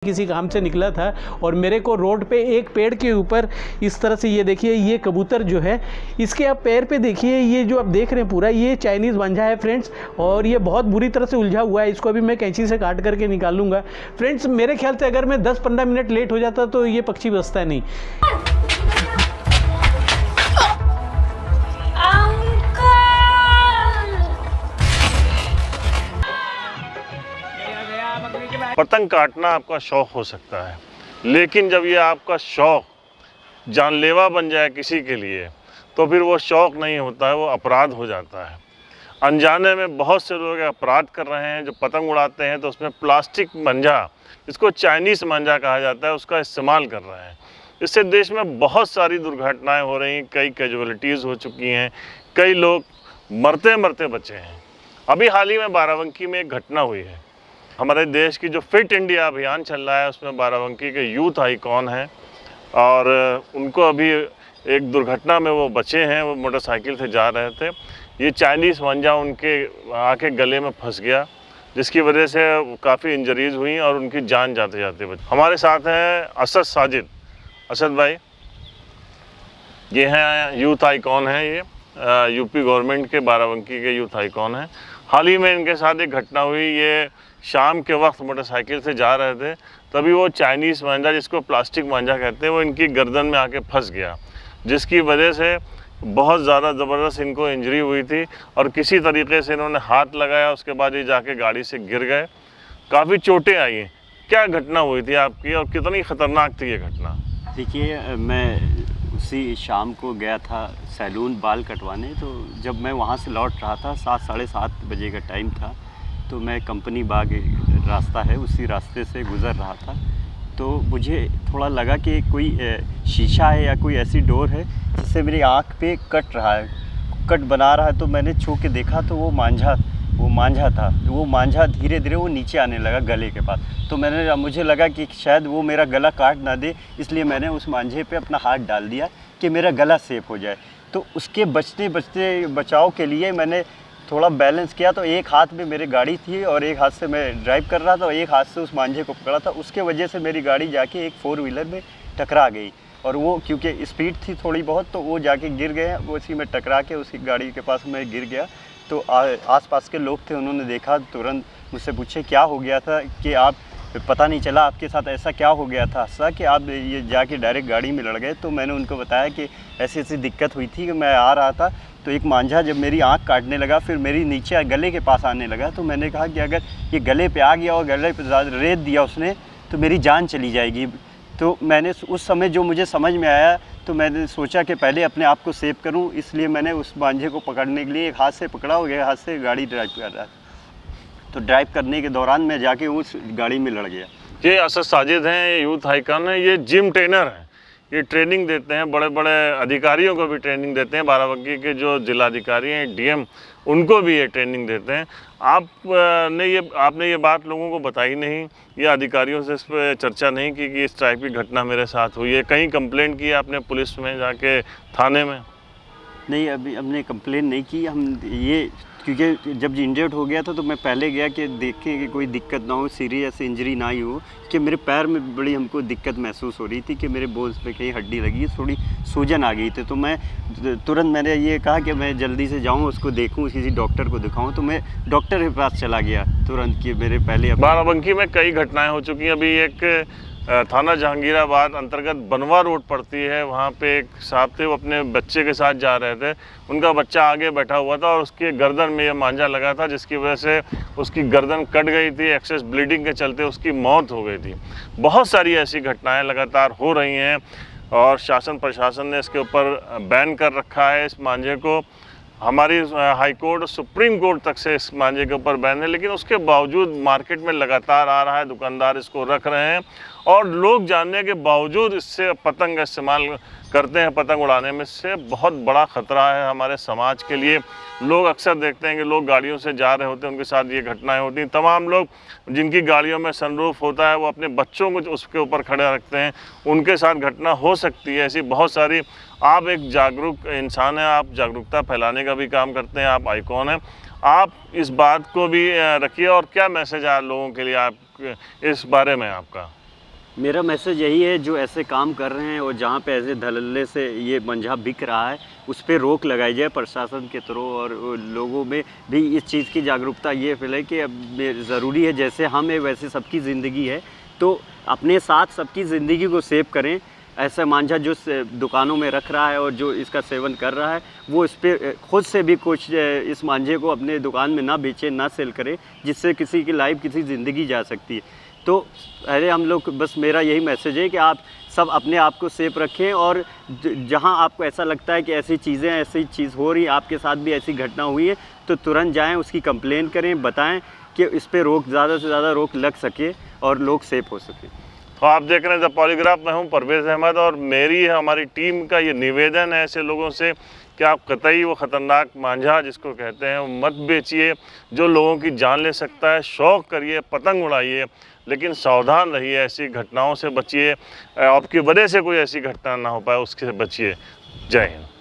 किसी काम से निकला था और मेरे को रोड पे एक पेड़ के ऊपर इस तरह से, ये देखिए, ये कबूतर जो है इसके आप पैर पे देखिए, ये जो आप देख रहे हैं पूरा, ये चाइनीज़ मांझा है फ्रेंड्स, और ये बहुत बुरी तरह से उलझा हुआ है। इसको अभी मैं कैंची से काट करके निकालूंगा फ्रेंड्स। मेरे ख्याल से अगर मैं 10-15 मिनट लेट हो जाता तो ये पक्षी बचता नहीं। पतंग काटना आपका शौक हो सकता है, लेकिन जब ये आपका शौक जानलेवा बन जाए किसी के लिए तो फिर वो शौक नहीं होता है, वो अपराध हो जाता है। अनजाने में बहुत से लोग अपराध कर रहे हैं। जो पतंग उड़ाते हैं तो उसमें प्लास्टिक मंजा, इसको चाइनीज़ मंजा कहा जाता है, उसका इस्तेमाल कर रहे हैं। इससे देश में बहुत सारी दुर्घटनाएं हो रही हैं, कई कैजुअलिटीज़ हो चुकी हैं, कई लोग मरते मरते बचे हैं। अभी हाल ही में बाराबंकी में एक घटना हुई है। हमारे देश की जो फिट इंडिया अभियान चल रहा है उसमें बाराबंकी के यूथ आइकॉन हैं और उनको अभी एक दुर्घटना में वो बचे हैं। वो मोटरसाइकिल से जा रहे थे, ये चाइनीज़ मंजा उनके आके गले में फंस गया, जिसकी वजह से काफ़ी इंजरीज हुई और उनकी जान जाते जाते बची। हमारे साथ हैं असद साजिद। असद भाई, ये हैं यूथ आइकॉन हैं, ये यूपी गवर्नमेंट के बाराबंकी के यूथ आइकॉन हैं। हाल ही में इनके साथ एक घटना हुई। ये शाम के वक्त मोटरसाइकिल से जा रहे थे, तभी वो चाइनीज़ मांझा, जिसको प्लास्टिक मांझा कहते हैं, वो इनकी गर्दन में आके फंस गया, जिसकी वजह से बहुत ज़्यादा ज़बरदस्त इनको इंजरी हुई थी और किसी तरीके से इन्होंने हाथ लगाया, उसके बाद ये जाके गाड़ी से गिर गए, काफ़ी चोटें आई हैं। क्या घटना हुई थी आपकी और कितनी ख़तरनाक थी ये घटना? देखिए, मैं उसी शाम को गया था सैलून बाल कटवाने, तो जब मैं वहाँ से लौट रहा था, 7 साढ़े 7 बजे का टाइम था, तो मैं कंपनी बाग रास्ता है उसी रास्ते से गुज़र रहा था। तो मुझे थोड़ा लगा कि कोई शीशा है या कोई ऐसी डोर है जिससे मेरी आँख पे कट रहा है, कट बना रहा है। तो मैंने छू के देखा तो वो मांझा था। वो मांझा धीरे धीरे वो नीचे आने लगा गले के पास। तो मुझे लगा कि शायद वो मेरा गला काट ना दे, इसलिए मैंने उस मांझे पे अपना हाथ डाल दिया कि मेरा गला सेफ हो जाए। तो उसके बचाव के लिए मैंने थोड़ा बैलेंस किया, तो एक हाथ में मेरी गाड़ी थी और एक हाथ से मैं ड्राइव कर रहा था और एक हाथ से उस मांझे को पकड़ा था। उसके वजह से मेरी गाड़ी जाके एक 4 व्हीलर में टकरा गई और वो क्योंकि स्पीड थी थोड़ी बहुत, तो वो जाके गिर गए। वो उसी में टकरा के उसकी गाड़ी के पास मैं गिर गया। तो आसपास के लोग थे, उन्होंने देखा, तुरंत मुझसे पूछे क्या हो गया था, कि आप पता नहीं चला आपके साथ ऐसा क्या हो गया था ऐसा कि आप ये जाके डायरेक्ट गाड़ी में लड़ गए। तो मैंने उनको बताया कि ऐसी ऐसी दिक्कत हुई थी कि मैं आ रहा था, तो एक मांझा जब मेरी आँख काटने लगा, फिर मेरी नीचे गले के पास आने लगा। तो मैंने कहा कि अगर ये गले पे आ गया और गले पे रेत दिया उसने तो मेरी जान चली जाएगी। तो मैंने उस समय जो मुझे समझ में आया, तो मैंने सोचा कि पहले अपने आप को सेव करूं, इसलिए मैंने उस मांझे को पकड़ने के लिए एक हाथ से पकड़ा और एक हाथ से गाड़ी ड्राइव कर रहा था। तो ड्राइव करने के दौरान मैं जाके उस गाड़ी में लड़ गया। ये असद साजिद हैं, ये यूथ आइकॉन है, ये जिम ट्रेनर हैं। ये ट्रेनिंग देते हैं, बड़े बड़े अधिकारियों को भी ट्रेनिंग देते हैं। बाराबंकी के जो जिलाधिकारी हैं, डीएम, उनको भी ये ट्रेनिंग देते हैं। आपने ये बात लोगों को बताई नहीं, ये अधिकारियों से इस पर चर्चा नहीं की कि इस टाइप की घटना मेरे साथ हुई है? कहीं कंप्लेंट की आपने पुलिस में जाके, थाने में? नहीं, अभी हमने कंप्लेन नहीं की। हम ये क्योंकि जब इंजर्ड हो गया था तो मैं पहले गया कि देखें कि कोई दिक्कत ना हो, सीरियस इंजरी ना ही हो, कि मेरे पैर में बड़ी हमको दिक्कत महसूस हो रही थी कि मेरे बोन्स पे कहीं हड्डी लगी, थोड़ी सूजन आ गई थी। तो मैं तुरंत मैंने ये कहा कि मैं जल्दी से जाऊँ, उसको देखूँ, किसी डॉक्टर को दिखाऊँ। तो मैं डॉक्टर के पास चला गया तुरंत कि मेरे पहले। बाराबंकी में कई घटनाएँ हो चुकी हैं। अभी एक थाना जहांगीराबाद अंतर्गत बनवा रोड पड़ती है, वहाँ पे एक साहब थे, वो अपने बच्चे के साथ जा रहे थे। उनका बच्चा आगे बैठा हुआ था और उसके गर्दन में ये मांझा लगा था, जिसकी वजह से उसकी गर्दन कट गई थी। एक्सेस ब्लीडिंग के चलते उसकी मौत हो गई थी। बहुत सारी ऐसी घटनाएं लगातार हो रही हैं और शासन प्रशासन ने इसके ऊपर बैन कर रखा है इस मांझे को। हमारी हाई कोर्ट, सुप्रीम कोर्ट तक से इस मांझे के ऊपर बैन है, लेकिन उसके बावजूद मार्केट में लगातार आ रहा है, दुकानदार इसको रख रहे हैं और लोग जानने के बावजूद इससे पतंग का इस्तेमाल करते हैं। पतंग उड़ाने में से बहुत बड़ा ख़तरा है हमारे समाज के लिए। लोग अक्सर देखते हैं कि लोग गाड़ियों से जा रहे होते हैं, उनके साथ ये घटनाएं होती हैं। तमाम लोग जिनकी गाड़ियों में सनरूफ होता है, वो अपने बच्चों को उसके ऊपर खड़े रखते हैं, उनके साथ घटना हो सकती है ऐसी बहुत सारी। आप एक जागरूक इंसान हैं, आप जागरूकता फैलाने का भी काम करते हैं, आप आइकॉन हैं। आप इस बात को भी रखिए। और क्या मैसेज है लोगों के लिए आप इस बारे में आपका? मेरा मैसेज यही है, जो ऐसे काम कर रहे हैं और जहाँ पे ऐसे धड़ल्ले से ये मंझा बिक रहा है, उस पर रोक लगाई जाए प्रशासन के थ्रू, और लोगों में भी इस चीज़ की जागरूकता ये फैले कि अब ज़रूरी है, जैसे हम है वैसे सबकी ज़िंदगी है, तो अपने साथ सबकी ज़िंदगी को सेव करें। ऐसा मांझा जो दुकानों में रख रहा है और जो इसका सेवन कर रहा है, वो इस पर खुद से भी कुछ इस मांझे को अपने दुकान में ना बेचे, ना सेल करे, जिससे किसी की लाइफ, किसी ज़िंदगी जा सकती है। तो अरे हम लोग, बस मेरा यही मैसेज है कि आप सब अपने आप को सेफ रखें, और जहां आपको ऐसा लगता है कि ऐसी चीज़ हो रही है, आपके साथ भी ऐसी घटना हुई है, तो तुरंत जाएं, उसकी कंप्लेन करें, बताएं कि इस पर रोक, ज़्यादा से ज़्यादा रोक लग सके और लोग सेफ हो सकें। तो आप देख रहे हैं द पॉलीग्राफ, मैं हूं परवेज़ अहमद, और मेरी हमारी टीम का ये निवेदन है ऐसे लोगों से कि आप कतई वो ख़तरनाक मांझा जिसको कहते हैं वो मत बेचिए, जो लोगों की जान ले सकता है। शौक़ करिए, पतंग उड़ाइए, लेकिन सावधान रहिए, ऐसी घटनाओं से बचिए, आपकी वजह से कोई ऐसी घटना ना हो पाए, उससे बचिए। जय हिंद।